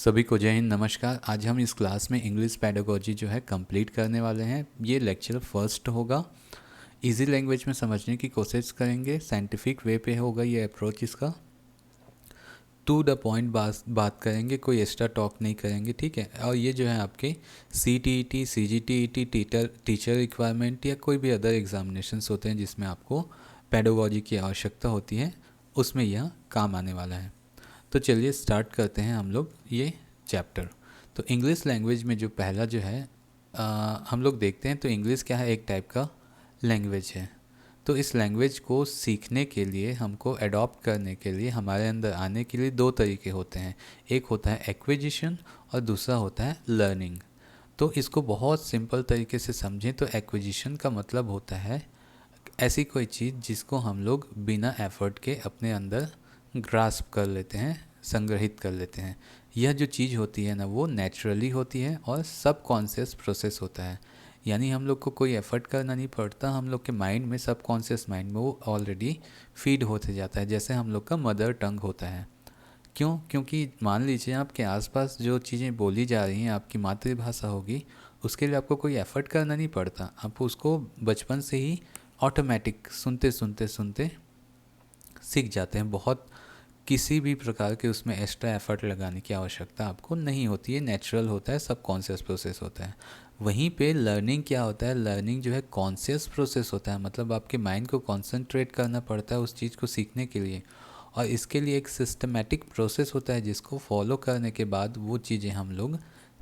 सभी को जय हिंद, नमस्कार। आज हम इस क्लास में इंग्लिश पेडागोजी जो है कंप्लीट करने वाले हैं। ये लेक्चर फर्स्ट होगा। इजी लैंग्वेज में समझने की कोशिश करेंगे, साइंटिफिक वे पे होगा ये अप्रोच इसका। टू द पॉइंट बात करेंगे, कोई एक्स्ट्रा टॉक नहीं करेंगे, ठीक है। और ये जो है आपके CTET, CGTET, टीचर रिक्वायरमेंट या कोई भी अदर एग्जामिनेशंस होते हैं जिसमें आपको पेडागोजी की आवश्यकता होती है, उसमें यह काम आने वाला है। तो चलिए स्टार्ट करते हैं हम लोग ये चैप्टर। तो इंग्लिश लैंग्वेज में जो पहला जो है हम लोग देखते हैं। तो इंग्लिश क्या है, एक टाइप का लैंग्वेज है। तो इस लैंग्वेज को सीखने के लिए, हमको अडॉप्ट करने के लिए, हमारे अंदर आने के लिए दो तरीके होते हैं। एक होता है एक्विजिशन और दूसरा होता है लर्निंग। तो इसको बहुत सिंपल तरीके से समझें तो एक्विजिशन का मतलब होता है ऐसी कोई चीज़ जिसको हम लोग बिना एफर्ट के अपने अंदर ग्रास्प कर लेते हैं, संग्रहित कर लेते हैं। यह जो चीज़ होती है ना, वो नेचुरली होती है और सब कॉन्शियस प्रोसेस होता है। यानी हम लोग को कोई एफर्ट करना नहीं पड़ता, हम लोग के माइंड में, सब कॉन्शियस माइंड में वो ऑलरेडी फीड होते जाता है, जैसे हम लोग का मदर टंग होता है। क्यों? क्योंकि मान लीजिए आपके आसपास जो चीज़ें बोली जा रही हैं, आपकी मातृभाषा होगी, उसके लिए आपको कोई एफर्ट करना नहीं पड़ता। आप उसको बचपन से ही ऑटोमेटिक सुनते सुनते सुनते सीख जाते हैं। बहुत किसी भी प्रकार के उसमें एक्स्ट्रा एफर्ट लगाने की आवश्यकता आपको नहीं होती है, नेचुरल होता है, सब कॉन्शियस प्रोसेस होता है। वहीं पे लर्निंग क्या होता है, लर्निंग जो है कॉन्शियस प्रोसेस होता है। मतलब आपके माइंड को कॉन्सेंट्रेट करना पड़ता है उस चीज़ को सीखने के लिए, और इसके लिए एक सिस्टमेटिक प्रोसेस होता है जिसको फॉलो करने के बाद वो चीज़ें हम लोग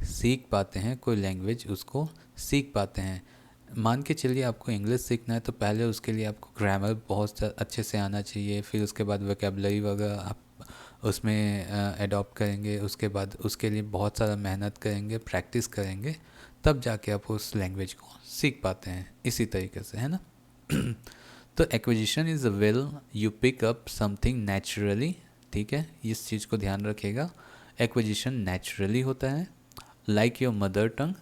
सीख पाते हैं, कोई लैंग्वेज उसको सीख पाते हैं। मान के चलिए आपको इंग्लिश सीखना है, तो पहले उसके लिए आपको ग्रामर बहुत अच्छे से आना चाहिए, फिर उसके बाद वोकेबलरी वगैरह आप उसमें अडॉप्ट करेंगे, उसके बाद उसके लिए बहुत सारा मेहनत करेंगे, प्रैक्टिस करेंगे, तब जाके आप उस लैंग्वेज को सीख पाते हैं। इसी तरीके से, है ना। तो acquisition is a will you pick up something naturally, ठीक है, इस चीज़ को ध्यान रखिएगा। एक्विजिशन नेचुरली होता है, like your mother tongue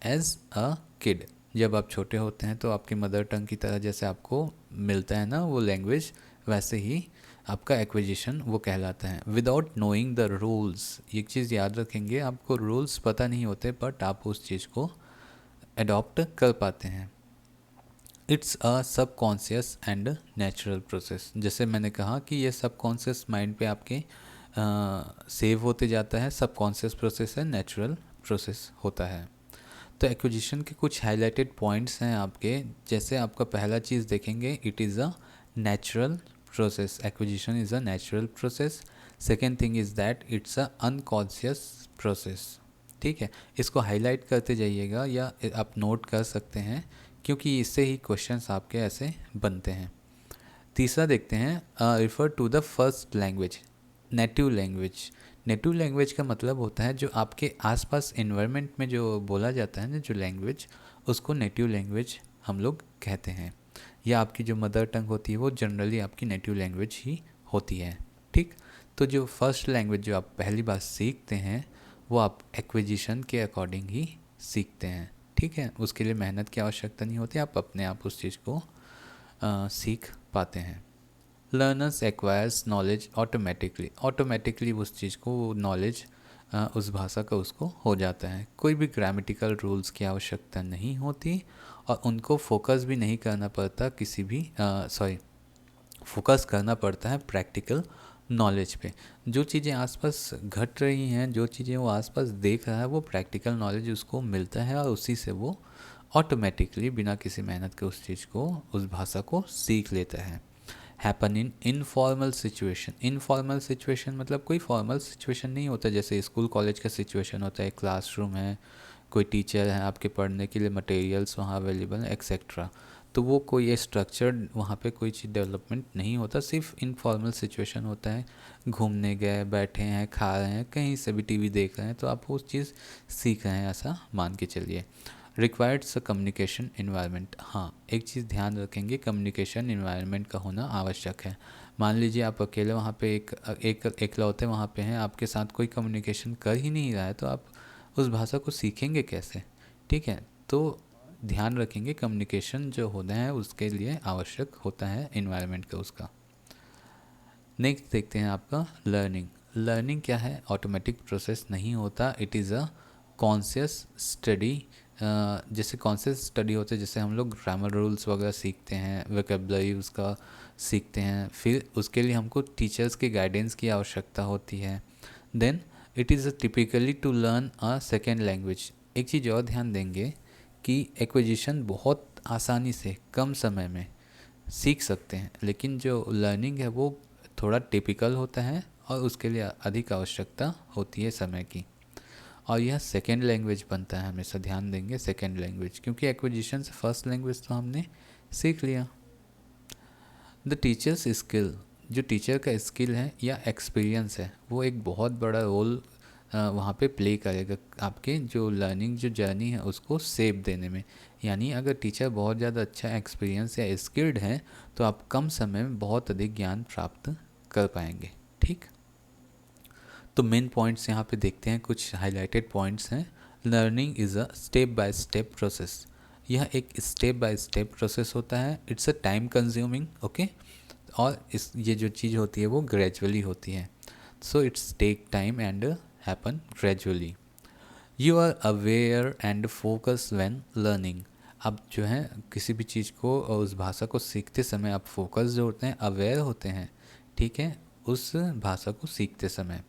as a kid. जब आप छोटे होते हैं तो आपकी मदर टंग की तरह जैसे आपको मिलता है ना वो लैंग्वेज, वैसे ही आपका एक्विजिशन वो कहलाता है। विदाउट नोइंग द रूल्स, एक चीज़ याद रखेंगे, आपको रूल्स पता नहीं होते बट आप उस चीज़ को अडॉप्ट कर पाते हैं। It's a subconscious and natural process. जैसे मैंने कहा कि ये सबकॉन्शियस माइंड पे आपके सेव होते जाता है, सबकॉन्शियस प्रोसेस है, नेचुरल प्रोसेस होता है। तो एक्विजिशन के कुछ हाईलाइटेड पॉइंट्स हैं आपके। जैसे आपका पहला चीज़ देखेंगे, it is a natural process. Acquisition is a natural process. Second thing is that it's a unconscious process, ठीक है। इसको हाईलाइट करते जाइएगा या आप नोट कर सकते हैं, क्योंकि इससे ही क्वेश्चंस आपके ऐसे बनते हैं। तीसरा देखते हैं, refer to the first language, native language. Native language का मतलब होता है जो आपके आसपास इन्वायरमेंट में जो बोला जाता है ना, जो लैंग्वेज, उसको नेटिव लैंग्वेज हम लोग कहते हैं। या आपकी जो मदर टंग होती है वो जनरली आपकी नेटिव लैंग्वेज ही होती है, ठीक। तो जो फर्स्ट लैंग्वेज जो आप पहली बार सीखते हैं, वो आप एक्विजिशन के अकॉर्डिंग ही सीखते हैं, ठीक है। उसके लिए मेहनत की आवश्यकता नहीं होती, आप अपने आप उस चीज़ को सीख पाते हैं। Learners acquires knowledge automatically, automatically उस चीज़ को नॉलेज उस भाषा का उसको हो जाता है। कोई भी ग्रामेटिकल रूल्स की आवश्यकता नहीं होती और उनको फोकस भी नहीं करना पड़ता, किसी भी फोकस करना पड़ता है प्रैक्टिकल नॉलेज पे। जो चीज़ें आसपास घट रही हैं, जो चीज़ें वो आसपास देख रहा है, वो प्रैक्टिकल नॉलेज उसको मिलता है और उसी से वो ऑटोमेटिकली बिना किसी मेहनत के उस चीज़ को, उस भाषा को सीख लेता है। Happen in informal situation. Informal situation मतलब कोई फॉर्मल सिचुएशन नहीं होता, जैसे स्कूल कॉलेज का सिचुएशन होता है, क्लासरूम है, कोई टीचर है, आपके पढ़ने के लिए मटेरियल्स वहाँ अवेलेबल हैं, एक्सेट्रा। तो वो कोई स्ट्रक्चर्ड वहाँ पे कोई चीज़ डेवलपमेंट नहीं होता, सिर्फ इनफॉर्मल सिचुएशन होता है। घूमने गए, बैठे हैं, खा रहे हैं, कहीं से भी टीवी देख रहे हैं, तो आप वो चीज़ सीख रहे हैं, ऐसा मान के चलिए। रिक्वायर्ड्स अ कम्युनिकेशन इन्वायरमेंट। हाँ, एक चीज़ ध्यान रखेंगे, कम्युनिकेशन इन्वायरमेंट का होना आवश्यक है। मान लीजिए आप अकेले वहाँ पे एक एकलौते वहाँ पे हैं, आपके साथ कोई कम्युनिकेशन कर ही नहीं रहा है, तो आप उस भाषा को सीखेंगे कैसे, ठीक है। तो ध्यान रखेंगे, कम्युनिकेशन जो होना है उसके लिए आवश्यक होता है इन्वायरमेंट का उसका। नेक्स्ट देखते हैं आपका लर्निंग। लर्निंग क्या है, ऑटोमेटिक प्रोसेस नहीं होता, it is a conscious study. जैसे कॉन्शियस स्टडी होते हैं, जैसे हम लोग ग्रामर रूल्स वगैरह सीखते हैं, वोकेबलरी उसका सीखते हैं, फिर उसके लिए हमको टीचर्स के गाइडेंस की आवश्यकता होती है। Then it is typically to learn a second language. एक चीज़ और ध्यान देंगे कि एक्विजिशन बहुत आसानी से कम समय में सीख सकते हैं, लेकिन जो लर्निंग है वो थोड़ा टिपिकल होता है और उसके लिए अधिक आवश्यकता होती है समय की। और यह सेकेंड लैंग्वेज बनता है, हमेशा ध्यान देंगे सेकेंड लैंग्वेज, क्योंकि एक्विजिशन से फर्स्ट लैंग्वेज तो हमने सीख लिया। द टीचर्स स्किल, जो टीचर का स्किल है या एक्सपीरियंस है, वो एक बहुत बड़ा रोल वहाँ पे प्ले करेगा आपके जो लर्निंग जो जर्नी है उसको सेप देने में। यानी अगर टीचर बहुत ज़्यादा अच्छा एक्सपीरियंस या स्किल्ड है तो आप कम समय में बहुत अधिक ज्ञान प्राप्त कर पाएंगे। ठीक, तो मेन पॉइंट्स यहाँ पे देखते हैं, कुछ हाईलाइटेड पॉइंट्स हैं। Learning is a step by step process, यह एक स्टेप बाय स्टेप प्रोसेस होता है। It's a time consuming, okay, और इस ये जो चीज़ होती है वो ग्रेजुअली होती है। So it's take time and happen gradually. You are aware and focus when learning. आप जो है किसी भी चीज़ को और उस भाषा को सीखते समय आप फोकस जो होते हैं, अवेयर होते हैं, ठीक है, उस भाषा को सीखते समय।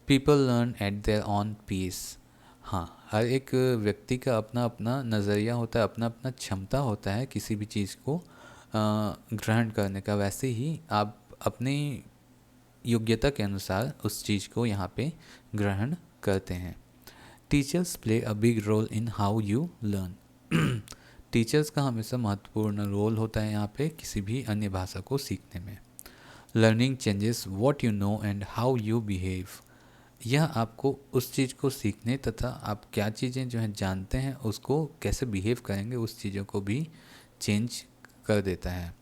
People learn at their own pace. हाँ, हर एक व्यक्ति का अपना अपना नज़रिया होता है, अपना अपना क्षमता होता है किसी भी चीज़ को ग्रहण करने का। वैसे ही आप अपनी योग्यता के अनुसार उस चीज़ को यहाँ पे ग्रहण करते हैं। Teachers play a big role in how you learn. Teachers का हमेशा महत्वपूर्ण रोल होता है यहाँ पे किसी भी अन्य भाषा को सीखने में। Learning changes what you know and how you behave. यह आपको उस चीज़ को सीखने तथा आप क्या चीज़ें जो हैं जानते हैं उसको कैसे बिहेव करेंगे उस चीज़ों को भी चेंज कर देता है।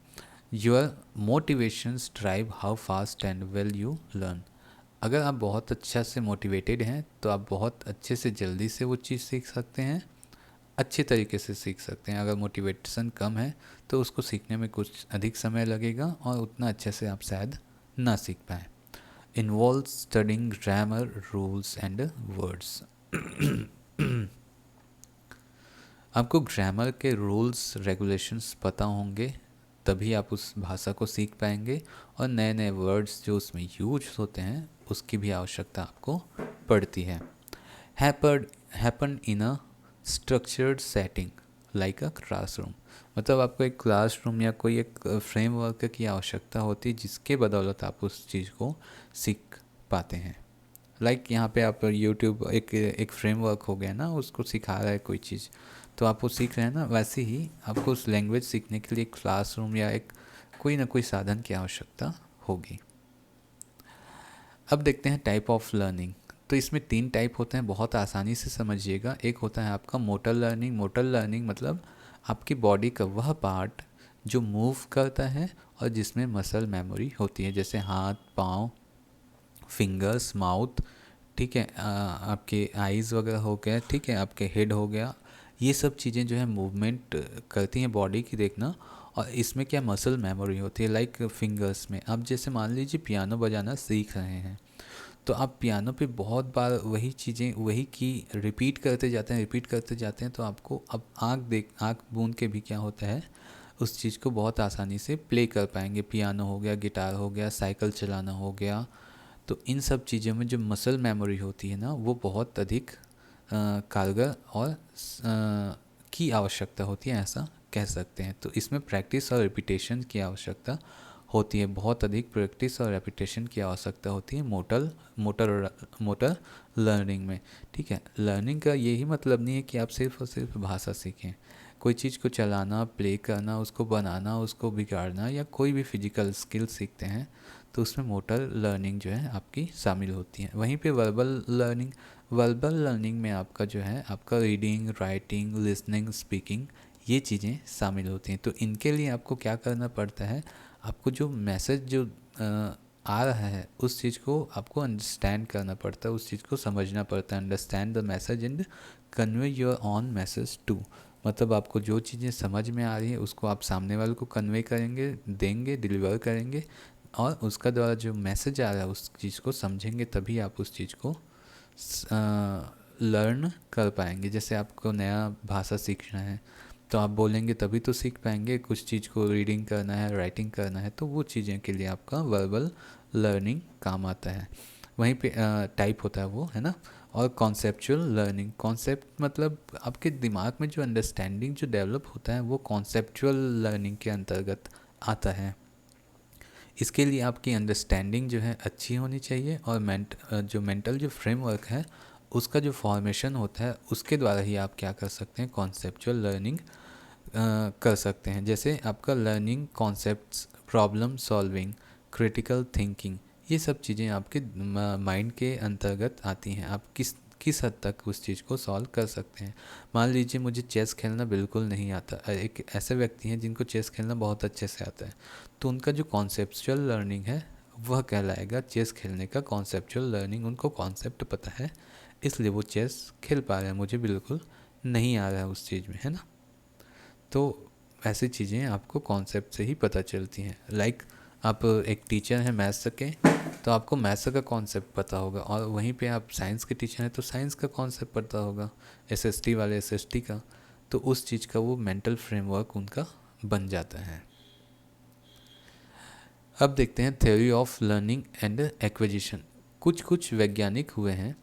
Your motivations drive how fast and well you learn. अगर आप बहुत अच्छा से मोटिवेटेड हैं तो आप बहुत अच्छे से जल्दी से वो चीज़ सीख सकते हैं, अच्छे तरीके से सीख सकते हैं। अगर मोटिवेशन कम है तो उसको सीखने में कुछ अधिक समय लगेगा और उतना अच्छे से आप शायद ना सीख पाएँ। Involve studying grammar rules and words. आपको ग्रामर के रूल्स रेगुलेशंस पता होंगे तभी आप उस भाषा को सीख पाएंगे, और नए नए वर्ड्स जो उसमें यूज होते हैं उसकी भी आवश्यकता आपको पड़ती है। Happen in a structured setting like a classroom. मतलब आपको एक क्लासरूम या कोई एक फ्रेमवर्क की आवश्यकता होती है जिसके बदौलत आप उस चीज़ को सीख पाते हैं। लाइक यहाँ पे आप यूट्यूब एक फ्रेमवर्क हो गया ना, उसको सिखा रहा है कोई चीज़ तो आप वो सीख रहे हैं ना, वैसे ही आपको उस लैंग्वेज सीखने के लिए क्लासरूम या एक कोई ना कोई साधन की आवश्यकता होगी। अब देखते हैं टाइप ऑफ लर्निंग। तो इसमें 3 टाइप होते हैं, बहुत आसानी से समझिएगा। एक होता है आपका मोटर लर्निंग। मोटर लर्निंग मतलब आपकी बॉडी का वह पार्ट जो मूव करता है और जिसमें मसल मेमोरी होती है, जैसे हाथ, पाँव, फिंगर्स, माउथ, ठीक है, आपके आइज़ वगैरह हो गया, ठीक है, आपके हेड हो गया। ये सब चीज़ें जो है मूवमेंट करती हैं बॉडी की, देखना। और इसमें क्या मसल मेमोरी होती है, लाइक फिंगर्स में। आप जैसे मान लीजिए पियानो बजाना सीख रहे हैं तो आप पियानो पे बहुत बार वही चीज़ें वही की रिपीट करते जाते हैं, रिपीट करते जाते हैं, तो आपको अब आँख बूंद के भी क्या होता है उस चीज़ को बहुत आसानी से प्ले कर पाएंगे। पियानो हो गया, गिटार हो गया, साइकिल चलाना हो गया। तो इन सब चीज़ों में जो मसल मेमोरी होती है ना वो बहुत अधिक कारगर और की आवश्यकता होती है, ऐसा कह सकते हैं। तो इसमें प्रैक्टिस और रिपीटेशन की आवश्यकता होती है, बहुत अधिक प्रैक्टिस और रेपिटेशन की आवश्यकता होती है मोटर लर्निंग में। ठीक है, लर्निंग का यही मतलब नहीं है कि आप सिर्फ और सिर्फ भाषा सीखें। कोई चीज़ को चलाना, प्ले करना, उसको बनाना, उसको बिगाड़ना, या कोई भी फिजिकल स्किल सीखते हैं तो उसमें मोटर लर्निंग जो है आपकी शामिल होती है। वहीं पे वर्बल लर्निंग में आपका जो है आपका रीडिंग, राइटिंग, लिसनिंग, स्पीकिंग, ये चीज़ें शामिल होती हैं। तो इनके लिए आपको क्या करना पड़ता है, आपको जो मैसेज जो आ रहा है उस चीज़ को आपको अंडरस्टैंड करना पड़ता है, उस चीज़ को समझना पड़ता है। Understand the message and convey your own message too. मतलब आपको जो चीज़ें समझ में आ रही है उसको आप सामने वाले को कन्वे करेंगे, देंगे, डिलीवर करेंगे, और उसका द्वारा जो मैसेज आ रहा है उस चीज़ को समझेंगे, तभी आप उस चीज़ को लर्न कर पाएंगे। जैसे आपको नया भाषा सीखना है तो आप बोलेंगे तभी तो सीख पाएंगे। कुछ चीज़ को रीडिंग करना है, राइटिंग करना है, तो वो चीज़ें के लिए आपका वर्बल लर्निंग काम आता है। वहीं पे टाइप होता है वो, है ना। और कॉन्सेप्चुअल लर्निंग, कॉन्सेप्ट मतलब आपके दिमाग में जो अंडरस्टैंडिंग जो डेवलप होता है वो कॉन्सेप्चुअल लर्निंग के अंतर्गत आता है। इसके लिए आपकी अंडरस्टैंडिंग जो है अच्छी होनी चाहिए, और जो मेंटल जो फ्रेमवर्क है उसका जो फॉर्मेशन होता है उसके द्वारा ही आप क्या कर सकते हैं, कॉन्सेप्चुअल लर्निंग कर सकते हैं। जैसे आपका learning concepts, problem solving, critical thinking, ये सब चीज़ें आपके माइंड के अंतर्गत आती हैं। आप किस हद तक उस चीज़ को सॉल्व कर सकते हैं। मान लीजिए मुझे चेस खेलना बिल्कुल नहीं आता, एक ऐसे व्यक्ति हैं जिनको चेस खेलना बहुत अच्छे से आता है, तो उनका जो कॉन्सेप्चुअल लर्निंग है वह कहलाएगा चेस खेलने का कॉन्सेप्चुअल लर्निंग। उनको कॉन्सेप्ट पता है इसलिए वो चेस खेल पा रहे हैं, मुझे बिल्कुल नहीं आ रहा है उस चीज़ में, है ना। तो ऐसी चीज़ें आपको कॉन्सेप्ट से ही पता चलती हैं। लाइक आप एक टीचर हैं मैथ्स के, तो आपको मैथ्स का कॉन्सेप्ट पता होगा, और वहीं पे आप साइंस के टीचर हैं तो साइंस का कॉन्सेप्ट पता होगा, एसएसटी वाले एसएसटी का। तो उस चीज़ का वो मेंटल फ्रेमवर्क उनका बन जाता है। अब देखते हैं theory of learning and acquisition. कुछ वैज्ञानिक हुए हैं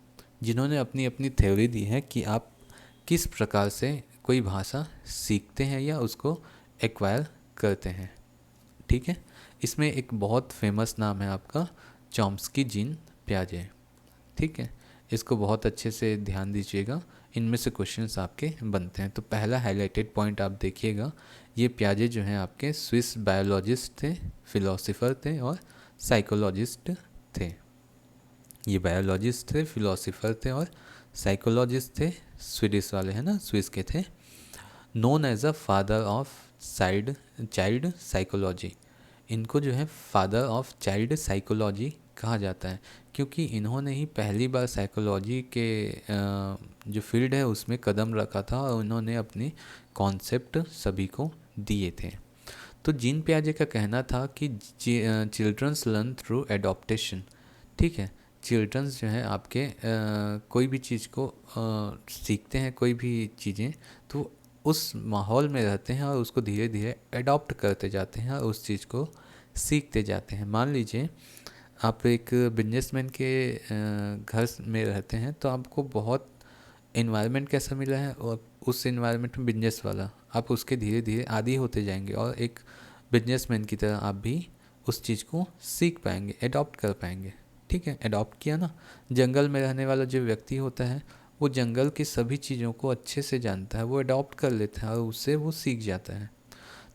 जिन्होंने अपनी अपनी थ्योरी दी है कि आप किस प्रकार से कोई भाषा सीखते हैं या उसको एक्वायर करते हैं। ठीक है, इसमें एक बहुत फेमस नाम है आपका चॉम्स्की, जीन पियाजे। ठीक है, इसको बहुत अच्छे से ध्यान दीजिएगा, इनमें से क्वेश्चंस आपके बनते हैं। तो पहला हाईलाइटेड पॉइंट आप देखिएगा, ये पियाजे जो हैं आपके स्विस बायोलॉजिस्ट थे, फिलोसोफर थे और साइकोलॉजिस्ट थे। ये बायोलॉजिस्ट थे, फिलोसोफर थे और साइकोलॉजिस्ट थे, स्वीडिश वाले, है ना, स्विस के थे। Known as a father of child psychology, इनको जो है फादर ऑफ चाइल्ड साइकोलॉजी कहा जाता है, क्योंकि इन्होंने ही पहली बार साइकोलॉजी के जो फील्ड है उसमें कदम रखा था, और उन्होंने अपने कॉन्सेप्ट सभी को दिए थे। तो जीन पियाजे का कहना था कि चिल्ड्रंस लर्न थ्रू एडॉप्टेशन। ठीक है, चिल्ड्रंस जो है आपके कोई भी चीज़ को सीखते हैं, कोई भी चीज़ें, तो उस माहौल में रहते हैं और उसको धीरे धीरे अडॉप्ट करते जाते हैं और उस चीज़ को सीखते जाते हैं। मान लीजिए आप एक बिजनेसमैन के घर में रहते हैं, तो आपको बहुत इन्वायरमेंट कैसा मिला है और उस इन्वायरमेंट में बिजनेस वाला, आप उसके धीरे धीरे आदी होते जाएंगे और एक बिजनेसमैन की तरह आप भी उस चीज़ को सीख पाएंगे, अडॉप्ट कर पाएंगे। ठीक है, अडॉप्ट किया ना। जंगल में रहने वाला जो व्यक्ति होता है वो जंगल की सभी चीज़ों को अच्छे से जानता है, वो अडॉप्ट कर लेता है और उससे वो सीख जाता है।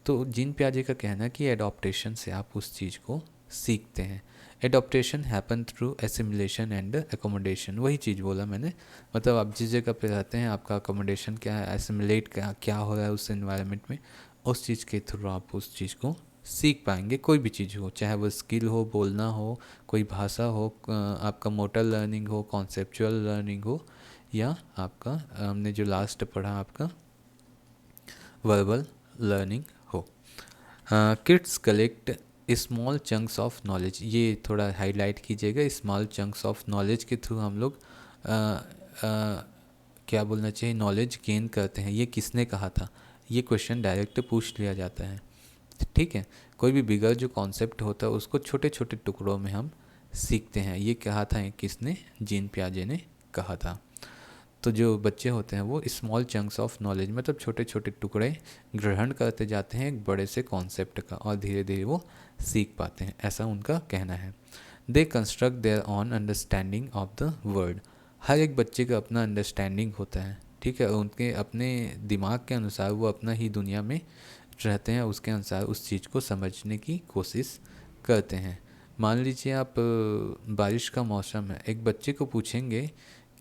तो जीन पियाजे का कहना है कि एडॉप्टेशन से आप उस चीज़ को सीखते हैं। Adaptation happen through assimilation and accommodation, वही चीज़ बोला मैंने, मतलब आप जिस जगह पे रहते हैं आपका अकोमोडेशन क्या है, एसिमुलेट क्या हो रहा है उस एनवायरनमेंट में, उस चीज़ के थ्रू आप उस चीज़ को सीख पाएंगे। कोई भी चीज़ हो, चाहे वो स्किल हो, बोलना हो, कोई भाषा हो, आपका मोटर लर्निंग हो, कॉन्सेप्चुअल लर्निंग हो, या आपका हमने जो लास्ट पढ़ा आपका वर्बल लर्निंग हो। Kids collect small chunks of knowledge, ये थोड़ा हाईलाइट कीजिएगा। स्मॉल चंक्स ऑफ नॉलेज के थ्रू हम लोग क्या बोलना चाहिए, नॉलेज गेन करते हैं। ये किसने कहा था, ये क्वेश्चन डायरेक्ट पूछ लिया जाता है। ठीक है, कोई भी बिगर जो कॉन्सेप्ट होता है उसको छोटे छोटे टुकड़ों में हम सीखते हैं। ये कहा था किसने, जीन पियाजे ने कहा था। तो जो बच्चे होते हैं वो स्मॉल चंक्स ऑफ नॉलेज, मतलब छोटे छोटे टुकड़े ग्रहण करते जाते हैं एक बड़े से कॉन्सेप्ट का, और धीरे धीरे वो सीख पाते हैं, ऐसा उनका कहना है। They construct their own understanding of the world, हर एक बच्चे का अपना अंडरस्टैंडिंग होता है। ठीक है, उनके अपने दिमाग के अनुसार वो अपना ही दुनिया में रहते हैं, उसके अनुसार उस चीज़ को समझने की कोशिश करते हैं। मान लीजिए आप बारिश का मौसम है, एक बच्चे को पूछेंगे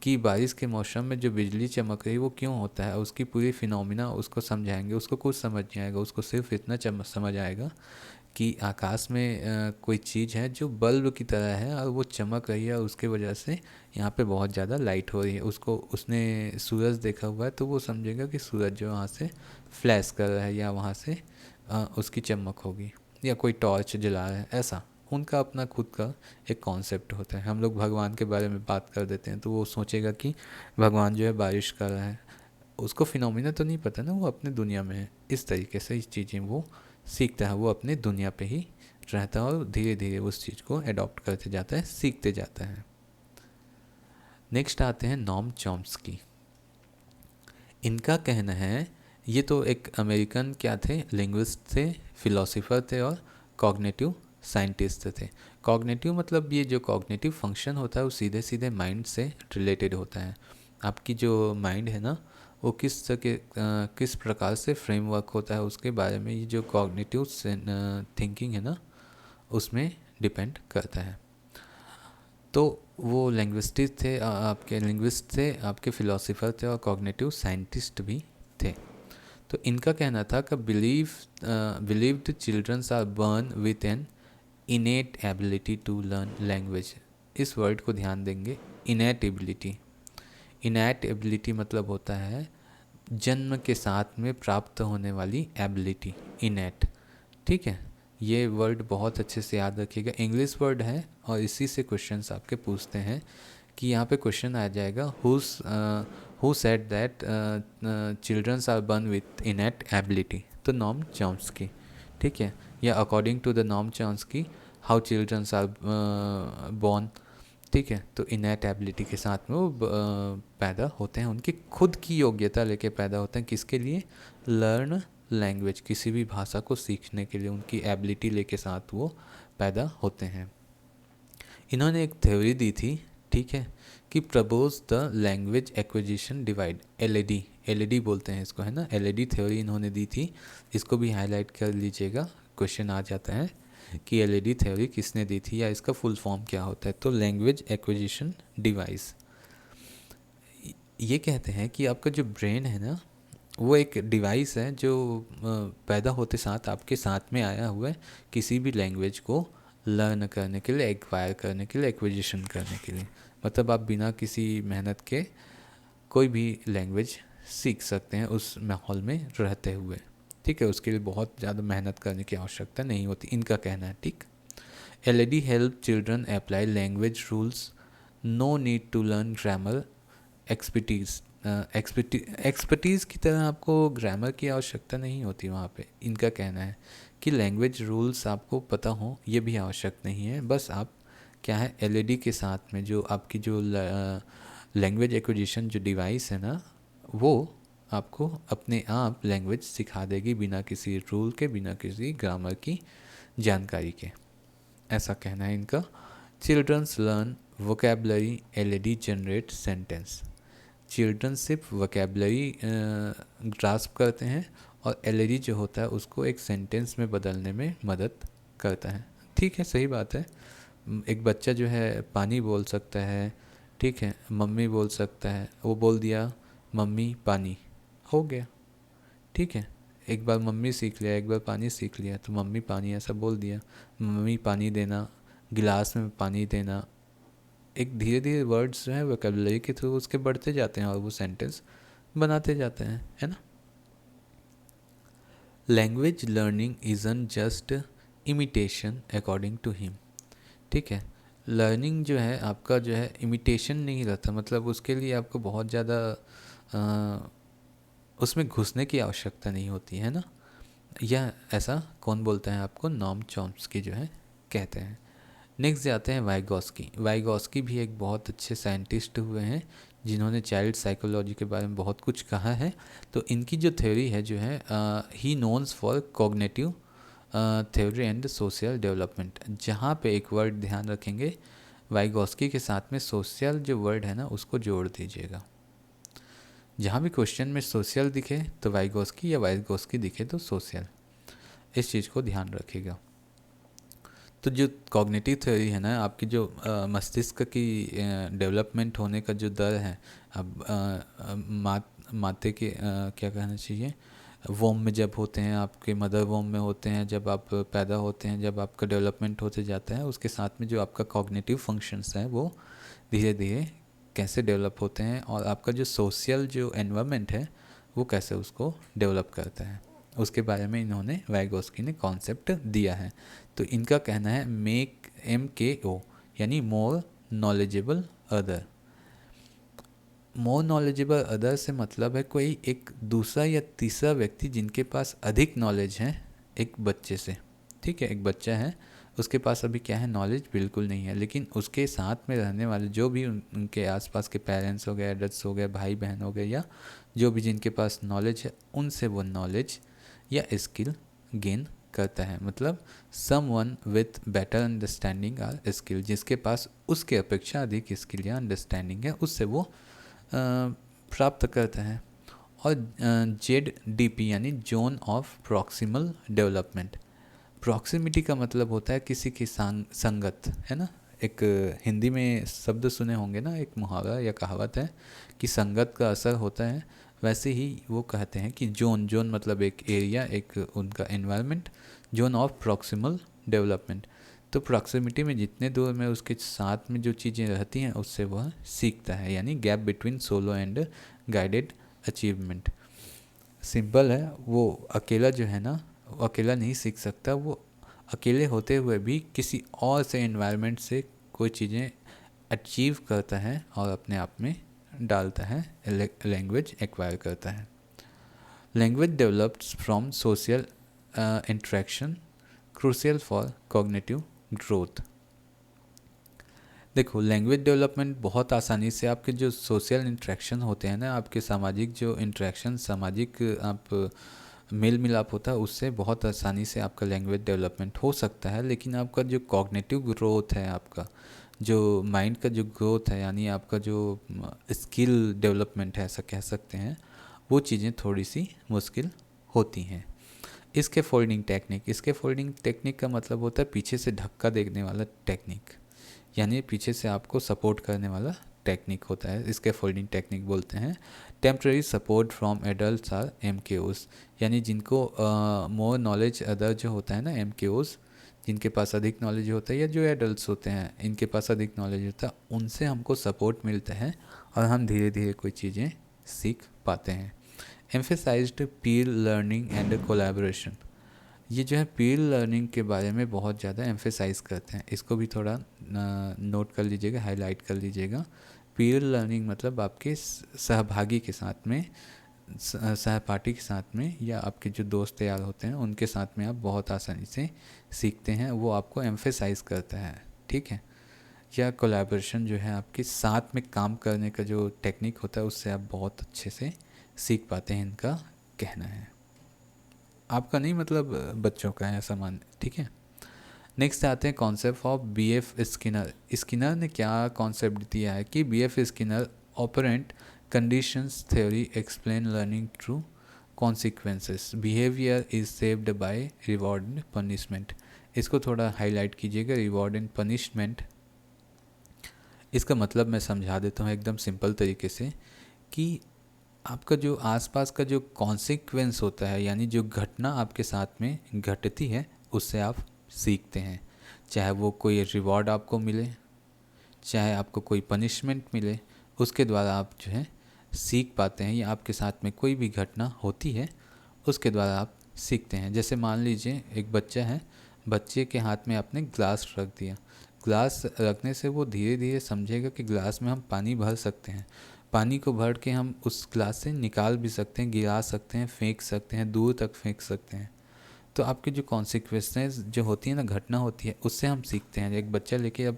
कि बारिश के मौसम में जो बिजली चमक रही है वो क्यों होता है, उसकी पूरी फिनोमिना उसको समझाएंगे, उसको कुछ समझ नहीं आएगा, उसको सिर्फ इतना समझ आएगा कि आकाश में कोई चीज़ है जो बल्ब की तरह है और वो चमक रही है और उसके वजह से यहाँ पे बहुत ज़्यादा लाइट हो रही है। उसको उसने सूरज देखा हुआ है तो वो समझेगा कि सूरज जो वहाँ से फ्लैश कर रहा है या वहाँ से उसकी चमक होगी, या कोई टॉर्च जला रहा है, ऐसा उनका अपना खुद का एक कॉन्सेप्ट होता है। हम लोग भगवान के बारे में बात कर देते हैं तो वो सोचेगा कि भगवान जो है बारिश कर रहा है, उसको फिनोमिना तो नहीं पता ना, वो अपने दुनिया में है। इस तरीके से इस चीज़ें वो सीखता है, वो अपने दुनिया पे ही रहता है और धीरे धीरे उस चीज़ को अडॉप्ट करते जाता है, सीखते जाता है। नेक्स्ट आते हैं नॉम चॉम्स्की। इनका कहना है, ये तो एक अमेरिकन क्या थे, लिंग्विस्ट थे, फिलोसोफर थे और कॉग्निटिव साइंटिस्ट थे। कॉग्निटिव मतलब ये जो कॉग्निटिव फंक्शन होता है वो सीधे सीधे माइंड से रिलेटेड होता है। आपकी जो माइंड है ना, वो किस प्रकार से फ्रेमवर्क होता है उसके बारे में ये जो कॉग्निटिव थिंकिंग है ना, उसमें डिपेंड करता है। तो वो लिंग्विस्टिक थे, आपके लिंग्विस्ट थे, आपके फिलोसोफर थे और कॉग्निटिव साइंटिस्ट भी थे। तो इनका कहना था कि believed childrens are born with an innate ability to learn language. इस वर्ड को ध्यान देंगे, इनेट एबिलिटी। इनेट एबिलिटी मतलब होता है जन्म के साथ में प्राप्त होने वाली एबिलिटी, इनेट। ठीक है, ये वर्ड बहुत अच्छे से याद रखिएगा, इंग्लिश वर्ड है और इसी से क्वेश्चंस आपके पूछते हैं कि यहाँ पे क्वेश्चन आ जाएगा who said that childrens are born with innate ability, तो नॉम चॉम्स्की। ठीक है, या according to the Noam Chomsky how childrens are born. ठीक है, तो इनेट एबिलिटी के साथ में वो पैदा होते हैं, उनकी खुद की योग्यता लेके पैदा होते हैं, किसके लिए, लर्न लैंग्वेज, किसी भी भाषा को सीखने के लिए उनकी एबिलिटी लेके साथ वो पैदा होते हैं। इन्होंने एक थ्योरी दी थी, ठीक है, कि propose the language acquisition divide, LAD, LAD बोलते हैं इसको, है ना, एलएडी थ्योरी इन्होंने दी थी। इसको भी हाईलाइट कर लीजिएगा, क्वेश्चन आ जाता है कि एलएडी थ्योरी किसने दी थी या इसका फुल फॉर्म क्या होता है। तो लैंग्वेज एक्विजिशन डिवाइस, ये कहते हैं कि आपका जो ब्रेन है ना, वो एक डिवाइस है जो पैदा होते साथ आपके साथ में आया हुआ है किसी भी लैंग्वेज को लर्न करने के लिए, एक्वायर करने के लिए, एक्विजिशन करने के लिए। मतलब आप बिना किसी मेहनत के कोई भी लैंग्वेज सीख सकते हैं उस माहौल में रहते हुए। ठीक है, उसके लिए बहुत ज़्यादा मेहनत करने की आवश्यकता नहीं होती, इनका कहना है। ठीक, LAD help children apply language rules, no need to learn grammar expertise. Expertise की तरह आपको ग्रामर की आवश्यकता नहीं होती वहाँ पे। इनका कहना है कि लैंग्वेज रूल्स आपको पता हो ये भी आवश्यक नहीं है, बस आप क्या है, एलईडी के साथ में जो आपकी जो लैंग्वेज एक्विजिशन जो डिवाइस है ना, वो आपको अपने आप लैंग्वेज सिखा देगी बिना किसी रूल के, बिना किसी ग्रामर की जानकारी के। ऐसा कहना है इनका। Childrens learn vocabulary, LAD generate sentence. Children सिर्फ वोकेबलरी ग्रास्प करते हैं और एलईडी जो होता है उसको एक सेंटेंस में बदलने में मदद करता है। ठीक है, सही बात है, एक बच्चा जो है पानी बोल सकता है, ठीक है, मम्मी बोल सकता है, वो बोल दिया मम्मी पानी, हो गया। ठीक है, एक बार मम्मी सीख लिया, एक बार पानी सीख लिया, तो मम्मी पानी ऐसा बोल दिया। मम्मी पानी देना, गिलास में पानी देना, एक धीरे धीरे वर्ड्स जो है वोकेबलरी के थ्रू उसके बढ़ते जाते हैं और वो सेंटेंस बनाते जाते हैं, है ना। Language learning isn't just imitation according to him. ठीक है, लर्निंग जो है आपका जो है इमिटेशन नहीं रहता, मतलब उसके लिए आपको बहुत ज़्यादा उसमें घुसने की आवश्यकता नहीं होती है ना। यह ऐसा कौन बोलता है आपको, नॉम चॉम्स्की जो है कहते हैं। नेक्स्ट जाते हैं वाइगॉस्की। वाइगॉस्की भी एक बहुत अच्छे साइंटिस्ट हुए हैं जिन्होंने चाइल्ड साइकोलॉजी के बारे में बहुत कुछ कहा है। तो इनकी जो थ्योरी है जो है, he knowns for cognitive theory and social development. जहाँ पे एक वर्ड ध्यान रखेंगे, वाइगॉस्की के साथ में सोशल जो वर्ड है ना उसको जोड़ दीजिएगा। जहाँ भी क्वेश्चन में सोशल दिखे तो वाइगॉस्की या वाइगॉस्की दिखे तो सोशल, इस चीज़ को ध्यान रखिएगा। तो जो कॉग्निटिव थ्योरी है ना, आपकी जो मस्तिष्क की डेवलपमेंट होने का जो दर है, अब माते के क्या कहना चाहिए, वोम में जब होते हैं, आपके मदर वोम में होते हैं, जब आप पैदा होते हैं, जब आपका डेवलपमेंट होते जाता है, उसके साथ में जो आपका कॉग्निटिव फंक्शंस हैं वो धीरे धीरे कैसे डेवलप होते हैं और आपका जो सोशल जो एनवायरनमेंट है वो कैसे उसको डेवलप करता है, उसके बारे में इन्होंने वाइगॉस्की ने कॉन्सेप्ट दिया है। तो इनका कहना है मेक MKO यानी more knowledgeable other. More knowledgeable other से मतलब है कोई एक दूसरा या तीसरा व्यक्ति जिनके पास अधिक नॉलेज है एक बच्चे से। ठीक है, एक बच्चा है, उसके पास अभी क्या है, नॉलेज बिल्कुल नहीं है, लेकिन उसके साथ में रहने वाले जो भी उनके आसपास के पेरेंट्स हो गए, एडल्ट्स हो गए, भाई बहन हो गए, या जो भी जिनके पास नॉलेज है, उनसे वो नॉलेज या स्किल गेन करता है। मतलब someone with better understanding or skill, जिसके पास उसके अपेक्षा अधिक स्किल या अंडरस्टैंडिंग है, उससे वो प्राप्त करता है। और ZDP यानी zone of proximal development. Proximity का मतलब होता है किसी की संगत, है ना। एक हिंदी में शब्द सुने होंगे ना, एक मुहावरा या कहावत है कि संगत का असर होता है। वैसे ही वो कहते हैं कि जोन मतलब एक एरिया, एक उनका environment, zone of proximal development. तो प्रॉक्सिमिटी में जितने दूर में उसके साथ में जो चीज़ें रहती हैं उससे वह सीखता है, यानी gap between solo and guided achievement. Simple है, वो अकेला जो है ना, वो अकेला नहीं सीख सकता, वो अकेले होते हुए भी किसी और से एनवायरनमेंट से कोई चीज़ें अचीव करता है और अपने आप में डालता है, लैंग्वेज एक्वायर करता है। Language develops from social interaction, crucial for cognitive growth. देखो, लैंग्वेज डेवलपमेंट बहुत आसानी से आपके जो सोशल इंटरेक्शन होते हैं ना, आपके सामाजिक जो इंटरेक्शन, सामाजिक आप मेल मिलाप होता है, उससे बहुत आसानी से आपका लैंग्वेज डेवलपमेंट हो सकता है। लेकिन आपका जो कॉग्निटिव ग्रोथ है, आपका जो माइंड का जो ग्रोथ है, यानी आपका जो स्किल डेवलपमेंट है, ऐसा कह सकते हैं, वो चीज़ें थोड़ी सी मुश्किल होती हैं। इसके फोल्डिंग टेक्निक का मतलब होता है पीछे से धक्का देने वाला टेक्निक, यानी पीछे से आपको सपोर्ट करने वाला टेक्निक होता है, इसके फोल्डिंग टेक्निक बोलते हैं। Temporary support from adults or MKOs, यानी जिनको मोर नॉलेज अदर जो होता है ना, MKOs, जिनके पास अधिक नॉलेज होता है, या जो एडल्ट्स होते हैं इनके पास अधिक नॉलेज होता है, उनसे हमको सपोर्ट मिलता है और हम धीरे धीरे कोई चीज़ें सीख पाते हैं। Emphasised Pir learning and collaboration, ये जो है पीर लर्निंग के बारे में बहुत ज़्यादा एम्फेसाइज करते हैं, इसको भी थोड़ा नोट कर लीजिएगा, हाईलाइट कर लीजिएगा। पीर लर्निंग मतलब आपके सहभागी के साथ में, सहपाठी के साथ में, या आपके जो दोस्त यार होते हैं उनके साथ में आप बहुत आसानी से सीखते हैं, वो आपको एम्फेसाइज करता है। ठीक है, या कोलैबोरेशन जो है आपके साथ में काम करने का जो टेक्निक होता है, उससे आप बहुत अच्छे से सीख पाते हैं, इनका कहना है। आपका नहीं, मतलब बच्चों का है, ऐसा मान, ठीक है। नेक्स्ट आते हैं concept of BF Skinner. Skinner ने क्या कॉन्सेप्ट दिया है कि BF Skinner operant conditions theory explain learning through consequences, behaviour is saved by reward and punishment. इसको थोड़ा हाईलाइट कीजिएगा, रिवॉर्ड एंड पनिशमेंट। इसका मतलब मैं समझा देता हूँ एकदम सिंपल तरीके से, कि आपका जो आसपास का जो कॉन्सिक्वेंस होता है, यानी जो घटना आपके साथ में घटती है, उससे आप सीखते हैं। चाहे वो कोई रिवॉर्ड आपको मिले, चाहे आपको कोई पनिशमेंट मिले, उसके द्वारा आप जो है सीख पाते हैं। या आपके साथ में कोई भी घटना होती है, उसके द्वारा आप सीखते हैं। जैसे मान लीजिए एक बच्चा है, बच्चे के हाथ में आपने ग्लास रख दिया, ग्लास रखने से वो धीरे धीरे समझेगा कि ग्लास में हम पानी भर सकते हैं, पानी को भर के हम उस ग्लास से निकाल भी सकते हैं, गिरा सकते हैं, फेंक सकते हैं, दूर तक फेंक सकते हैं। तो आपके जो कॉन्सिक्वेंसेस जो होती है ना, घटना होती है, उससे हम सीखते हैं। एक बच्चा लेके अब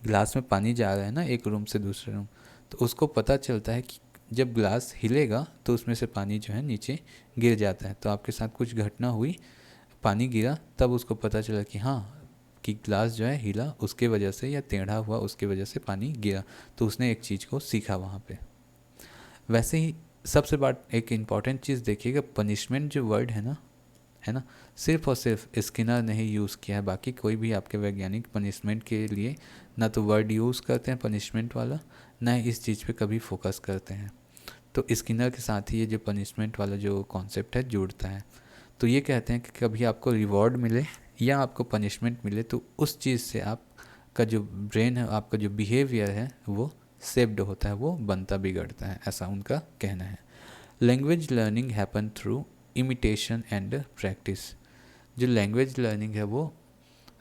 ग्लास में पानी जा रहा है ना, एक रूम से दूसरे रूम, तो उसको पता चलता है कि जब ग्लास हिलेगा तो उसमें से पानी जो है नीचे गिर जाता है। तो आपके साथ कुछ घटना हुई, पानी गिरा, तब उसको पता चला कि हाँ, कि ग्लास जो है हिला उसके वजह से, या टेढ़ा हुआ उसके वजह से पानी गिरा, तो उसने एक चीज़ को सीखा वहाँ पे। वैसे ही सबसे बात एक इम्पॉर्टेंट चीज़ देखिएगा, पनिशमेंट जो वर्ड है ना, सिर्फ और सिर्फ स्किनर ने ही यूज़ किया है। बाकी कोई भी आपके वैज्ञानिक पनिशमेंट के लिए ना तो वर्ड यूज़ करते हैं पनिशमेंट वाला, ना ही इस चीज़ पे कभी फोकस करते हैं। तो स्किनर के साथ ही ये जो पनिशमेंट वाला जो कॉन्सेप्ट है जुड़ता है। तो ये कहते हैं कि कभी आपको रिवॉर्ड मिले या आपको पनिशमेंट मिले, तो उस चीज़ से आपका जो ब्रेन है, आपका जो बिहेवियर है, वो सेव्ड होता है, वो बनता बिगड़ता है, ऐसा उनका कहना है। Language learning happen through imitation and practice. जो लैंग्वेज लर्निंग है वो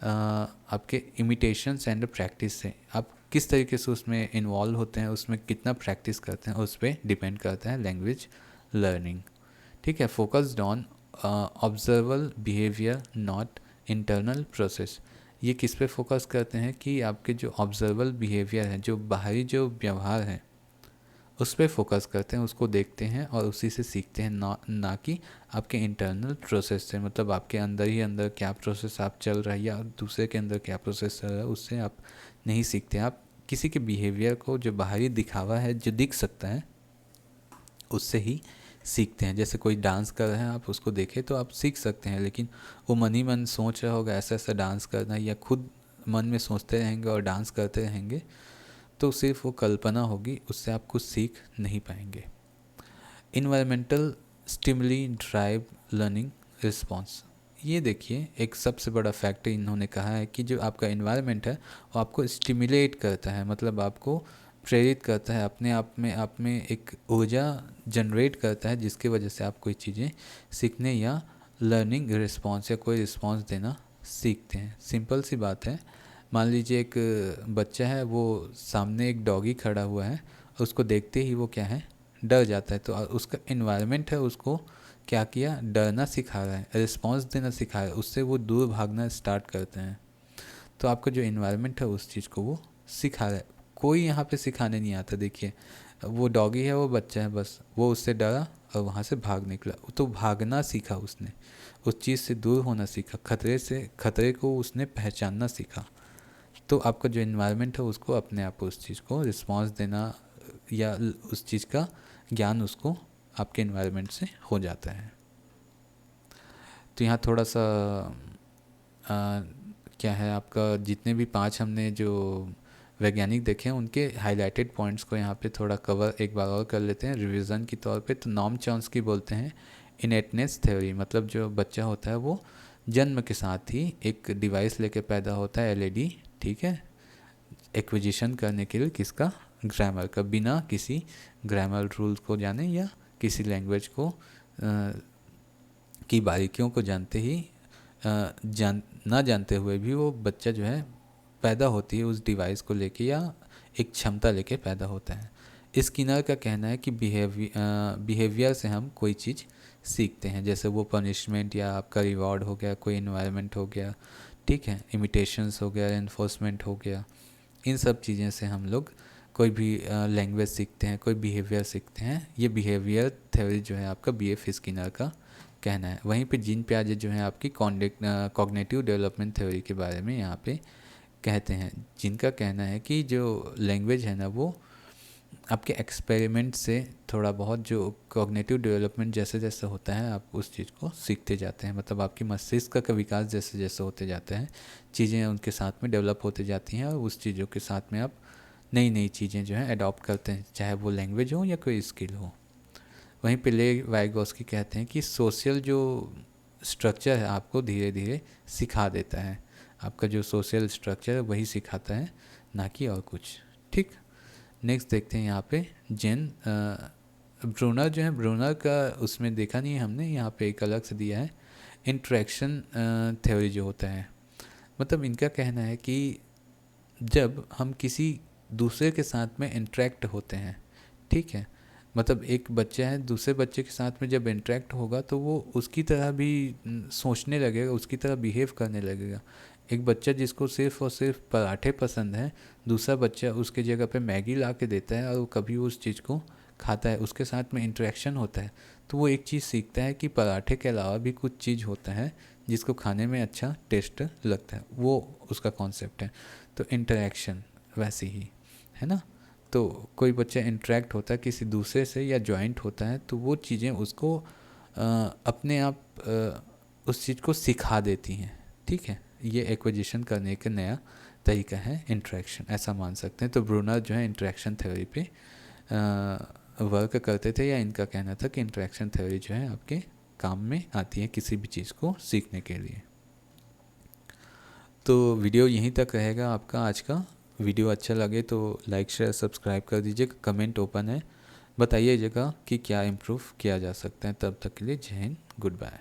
आपके इमिटेशंस एंड प्रैक्टिस से, आप किस तरीके से उसमें इन्वॉल्व होते हैं, उसमें कितना प्रैक्टिस करते हैं, उस पर डिपेंड करता है लैंग्वेज लर्निंग। ठीक है। Focused on observable behaviour not internal process. ये किस पे फोकस करते हैं कि आपके जो ऑब्जर्वल बिहेवियर है, जो बाहरी जो व्यवहार है, उस पर फोकस करते हैं, उसको देखते हैं और उसी से सीखते हैं, ना कि आपके इंटरनल प्रोसेस से। मतलब आपके अंदर ही अंदर क्या प्रोसेस आप चल रहा है या दूसरे के अंदर क्या प्रोसेस चल रहा है, उससे आप नहीं सीखते। आप किसी के बिहेवियर को, जो बाहरी दिखावा है, जो दिख सकता है, उससे ही सीखते हैं। जैसे कोई डांस कर रहा है, आप उसको देखें तो आप सीख सकते हैं, लेकिन वो मन ही मन सोच रहा होगा ऐसा ऐसा डांस करना है, या खुद मन में सोचते रहेंगे और डांस करते रहेंगे, तो सिर्फ वो कल्पना होगी, उससे आप कुछ सीख नहीं पाएंगे। Environmental stimuli drive learning response. ये देखिए, एक सबसे बड़ा फैक्टर इन्होंने कहा है कि जो आपका इन्वायरमेंट है वो आपको स्टिमुलेट करता है, मतलब आपको प्रेरित करता है, अपने आप में एक ऊर्जा जनरेट करता है, जिसकी वजह से आप कोई चीज़ें सीखने या लर्निंग रिस्पॉन्स या कोई रिस्पॉन्स देना सीखते हैं। सिंपल सी बात है, मान लीजिए एक बच्चा है, वो सामने एक डॉगी खड़ा हुआ है, उसको देखते ही वो क्या है, डर जाता है। तो उसका इन्वायरमेंट है उसको क्या किया, डरना सिखा रहा है, रिस्पॉन्स देना सिखा रहा है, उससे वो दूर भागना स्टार्ट करते हैं। तो आपका जो इन्वायरमेंट है उस चीज़ को वो सिखा रहा है। कोई यहाँ पे सिखाने नहीं आता। देखिए, वो डॉगी है, वो बच्चा है, बस वो उससे डरा और वहाँ से भाग निकला, तो भागना सीखा उसने, उस चीज़ से दूर होना सीखा, खतरे को उसने पहचानना सीखा। तो आपका जो इन्वायरमेंट है उसको अपने आप उस चीज़ को रिस्पॉन्स देना या उस चीज़ का ज्ञान उसको आपके इन्वायरमेंट से हो जाता है। तो यहाँ थोड़ा सा क्या है, आपका जितने भी 5 हमने जो वैज्ञानिक देखे हैं उनके हाइलाइटेड पॉइंट्स को यहाँ पे थोड़ा कवर एक बार और कर लेते हैं रिवीजन की तौर पे। तो नॉर्म चॉम्स्की बोलते हैं इनेटनेस थ्योरी, मतलब जो बच्चा होता है वो जन्म के साथ ही एक डिवाइस लेके पैदा होता है, एलईडी, ठीक है, एक्विजिशन करने के लिए किसका, ग्रामर का, बिना किसी ग्रामर रूल को जाने या किसी लैंग्वेज को की बारीकियों को जानते ही ना जानते हुए भी वो बच्चा जो है पैदा होती है उस डिवाइस को लेके या एक क्षमता लेके पैदा होता है। स्किनर का कहना है कि बिहेवियर से हम कोई चीज़ सीखते हैं, जैसे वो पनिशमेंट या आपका रिवॉर्ड हो गया, कोई इन्वायरमेंट हो गया, ठीक है, इमिटेशंस हो गया, एनफोर्समेंट हो गया, इन सब चीज़ें से हम लोग कोई भी लैंग्वेज सीखते हैं, कोई बिहेवियर सीखते हैं। ये बिहेवियर थ्योरी जो है आपका बीएफ स्किनर का कहना है। वहीं पे जीन पियाजे जो है आपकी कॉग्निटिव डेवलपमेंट थ्योरी के बारे में यहाँ पे कहते हैं, जिनका कहना है कि जो लैंग्वेज है ना वो आपके एक्सपेरिमेंट से थोड़ा बहुत जो कॉग्निटिव डेवलपमेंट जैसे जैसे होता है आप उस चीज़ को सीखते जाते हैं, मतलब आपकी मस्तिष्क का विकास जैसे जैसे होते जाता है, चीज़ें उनके साथ में डेवलप होते जाती हैं और उस चीज़ों के साथ में आप नई नई चीज़ें जो हैं अडॉप्ट करते हैं, चाहे वो लैंग्वेज हो या कोई स्किल हो। वहीं पे ले वाइगोस्की कहते हैं कि सोशल जो स्ट्रक्चर है आपको धीरे धीरे सिखा देता है, आपका जो सोशल स्ट्रक्चर है वही सिखाता है, ना कि और कुछ। ठीक, नेक्स्ट देखते हैं यहाँ पे जेन ब्रूनर जो है, ब्रूनर का उसमें देखा नहीं है हमने, यहाँ पे एक अलग से दिया है इंट्रैक्शन थ्योरी जो होता है। मतलब इनका कहना है कि जब हम किसी दूसरे के साथ में इंटरेक्ट होते हैं, ठीक है, मतलब एक बच्चा है दूसरे बच्चे के साथ में जब इंटरेक्ट होगा तो वो उसकी तरह भी सोचने लगेगा, उसकी तरह बिहेव करने लगेगा। एक बच्चा जिसको सिर्फ़ और सिर्फ पराठे पसंद हैं, दूसरा बच्चा उसके जगह पे मैगी ला के देता है और वो कभी उस चीज़ को खाता है, उसके साथ में इंटरेक्शन होता है, तो वो एक चीज़ सीखता है कि पराठे के अलावा भी कुछ चीज़ होता है जिसको खाने में अच्छा टेस्ट लगता है, वो उसका कॉन्सेप्ट है। तो इंटरेक्शन वैसे ही है ना। तो कोई बच्चा इंटरेक्ट होता है किसी दूसरे से या जॉइंट होता है तो वो चीज़ें उसको अपने आप उस चीज़ को सिखा देती हैं, ठीक है। ये एक्विजिशन करने का नया तरीका है इंटरेक्शन, ऐसा मान सकते हैं। तो ब्रूनर जो है इंटरेक्शन थ्योरी पे वर्क करते थे, या इनका कहना था कि इंटरेक्शन थ्योरी जो है आपके काम में आती है किसी भी चीज़ को सीखने के लिए। तो वीडियो यहीं तक रहेगा आपका आज का। वीडियो अच्छा लगे तो लाइक शेयर सब्सक्राइब कर दीजिएगा, कमेंट ओपन है, बताइएगा कि क्या इम्प्रूव किया जा सकता है। तब तक के लिए जय हिंद, गुड बाय।